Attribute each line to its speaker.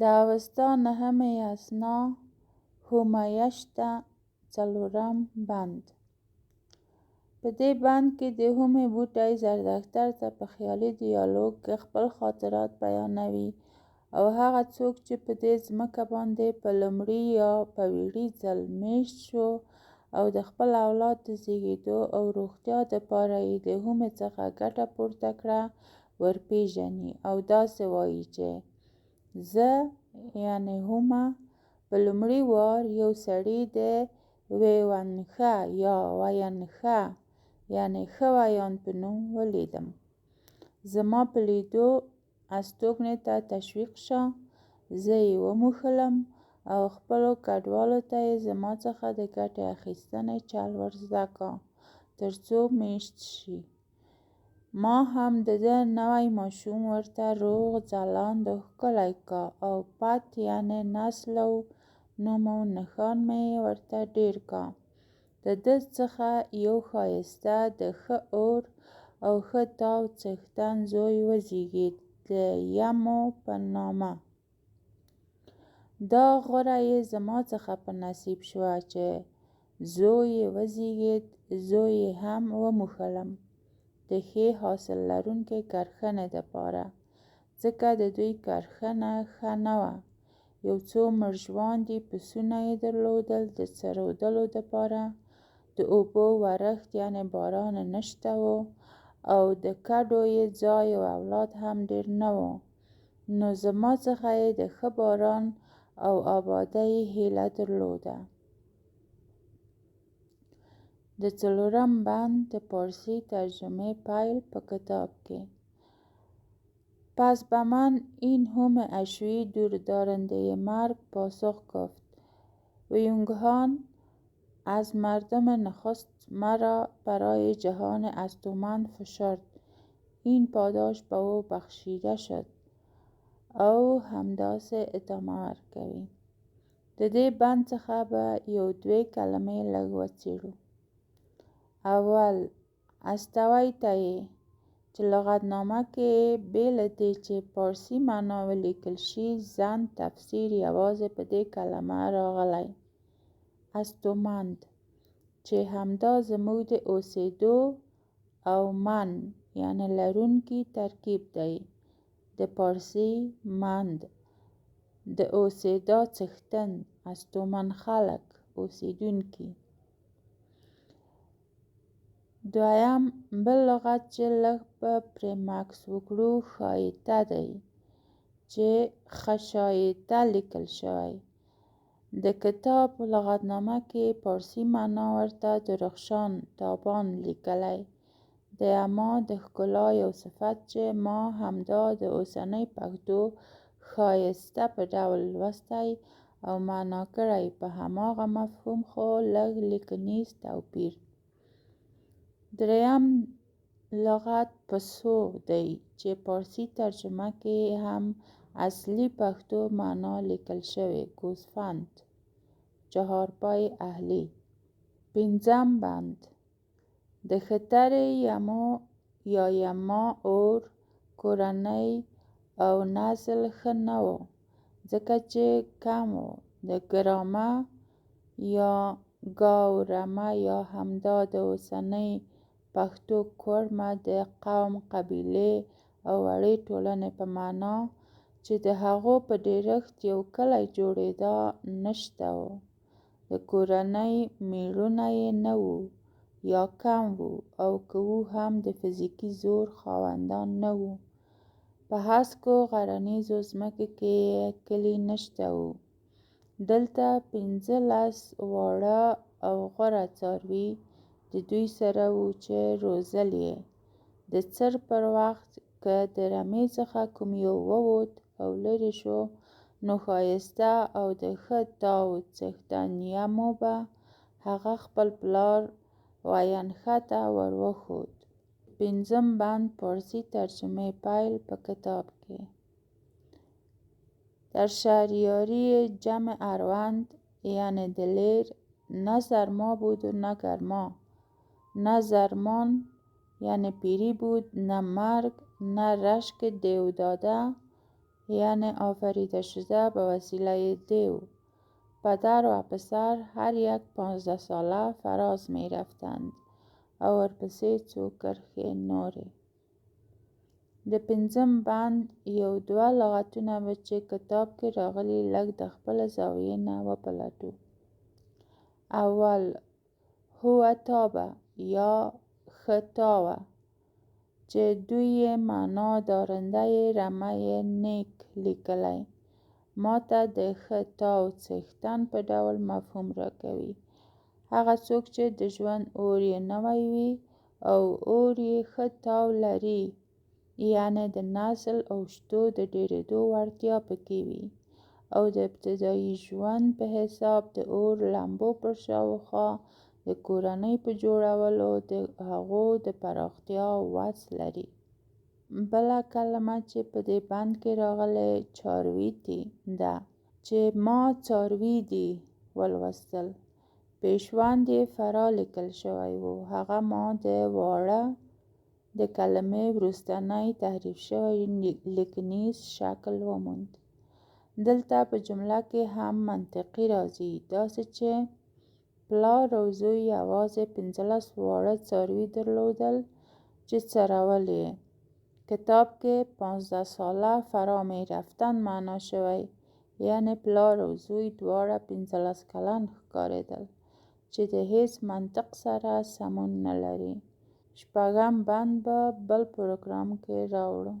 Speaker 1: د اوستا نهمې اثنا هومهیشته څلورم بند. په دې بند کې د هومې بوټی زردکتر ته په خیالي دیالوګ کې خپل خاطرات بیانوي او هغه څوک چې په دې ځمکه باندې په لومړي یا په ویړي ځل میشت شو او د خپل اولاد د زیږېدو او روغتیا دپاره یې د هومې څخه ګټه پورته کړه ورپېژني او داسې وایي چې زه یعنې هومه په لومړي وار یو سړي د ویونښه یا وینښه یعنې ښه ویان په نوم ولیدم. زما په لیدو استوګنې ته تشویق شه، زه یې وموښلم او خپلو کډوالو ته یې زما څخه د ګټې اخیستنې چل ور زده کا تر څو میشت شي. ما هم د ده نوی ماشوم ورته روغ ځلند او ښکلی کا او پت یعنې نسل او نوم او نښان مې ورته ډېر کا. د ده څخه یو ښایسته د ښه اور او ښه تاو څښتن زوی وزېږېد د یمو په نامه. دا غوره یې زما څخه په نصیب شوه چې زوی یې وزېږېد، زوی یې هم وموښلم د ښې حاصل لرونکې کرښنې دپاره، ځکه د دوی کرښنه ښه نه وه. یو څو مړژواندي پسونه یې درلودل د څرودلو دپاره، د اوبو ورښت یعنې باران نشته و او د کډو یې ځای او اولاد هم ډېر نه و. نو زما څخه یې د ښه باران او ابادۍ هیله درلوده. د څلورم بند د پارسی ترجمه پیل په کتاب کې. پس به من این هوم اشویی دور دارنده مرگ پاسخ گفت: ویونگهان از مردم نخست مرا برای جهان استومن فشرد. این پاداش به او بخشیده شد. او همداسې ادامه ورکوي. د دې بند څخه به یو دوې کلمې لږ وڅېړو. اول استوی ته یې چې لغتنامه کې بې له دې چې پارسي معنا ولیکل شي زن تفسیر یوازې په دې کلمه راغلی استومند، چې همدا زموږ د اوسېدو او من یعنې لرونکي ترکیب دی. د پارسي مند، د اوسېدا څښتن، استومن خلک، اوسېدونکي. دویم بل لغت چې لږ به پرې مکث وکړو ښایته دی، چې خشایته لیکل شوی. د کتاب لغتنامه کې پارسي معنا ورته درخشان، تابان لیکلی دی، اما د ښکلا یو صفت چې ما همدا د اوسنۍ پښتو ښایسته په ډول لوستی او معنا کړی په هماغه مفهوم خو لږ لیکنیز توپیر. دریم لغت پسو دی چې پارسي ترجمه کې هم اصلي پښتو معنا لیکل شوې گوسفند، چهارپای اهلی. پنځم بند د خطر یمو یا یما اور کورنۍ او نسل ښه نه و، ځکه چې کم و. د ګرامه یا ګاورمه یا همدا د اوسنۍ پښتو کورمه د قوم، قبیلې او وړې ټولنې په معنا چې د هغو په ډېرښت یو کلی جوړېده نشته و. د کورنۍ میړونه یې نه وو یا کم وو او که وو هم د فزیکي زور خاوندان نه وو. په هسکو غرنیزو ځمکو کې یې کلي نشته وو. دلته 15 واړه او غوره څاروي د دوی سره وو چې روزل یې. د څر پر وخت که د رمې څخه کوم یو ووت او لرې شو، نو ښایسته او د ښه تاو څښتن یمو به هغه خپل پلار وینښه ته ور وښود. پنځم بند پارسي ترجمه پیل په کتاب کې. در شهریاری جمع اروند یعنی دلیر نه سرما بود و نه گرما، نه زرمان یعنی پیری بود، نه مرگ، نه رشک دیوداده یعنی آفریده شده به وسیله دیو. پدر و پسر هر یک 15 ساله فراز می رفتند او ورپسې څو کرښې نورې. د پنځم بند یو دوه لغتونه به چې کتاب کې راغلي لږ د خپله زاویې نه وپلټو. اول هو تابه یا ښه تاوه چې دوی یې معنا دارنده یې رمه یې نیک لیکلی. ما ته د ښه تاو څښتن په ډول مفهوم راکوي. هغه څوک چې د ژوند اور یې نوی وي او اور یې ښه تاو لري، یعنی د نسل او شتو د ډېرېدو وړتیا پکې وي او د ابتدایي ژوند په حساب د اور لمبو پر شاوخوا د کورنۍ په جوړولو د هغو د پراختیا وس لري. بله کلمه چې په دې بند کې راغلې چارویتي ده چې ما څاروي دي ولوستل. پیشوند یې فرا لیکل شوی و. هغه ما د واړه د کلمې وروستنی تحریف شوی لیکنیز شکل وموند. دلته په جمله کې هم منطقي راځي، داسې چې پلار او زوی یوازې 15 واړه څاروي درلودل چې څرول یې. کتاب کې 15 ساله فرا می رفتن معنا شوی، یعنی پلار او زوی دواړه 15 کلن ښکارېدل چې د هیڅ منطق سره سمون نه لري. شپږم بند به بل پروګرام کې راوړو.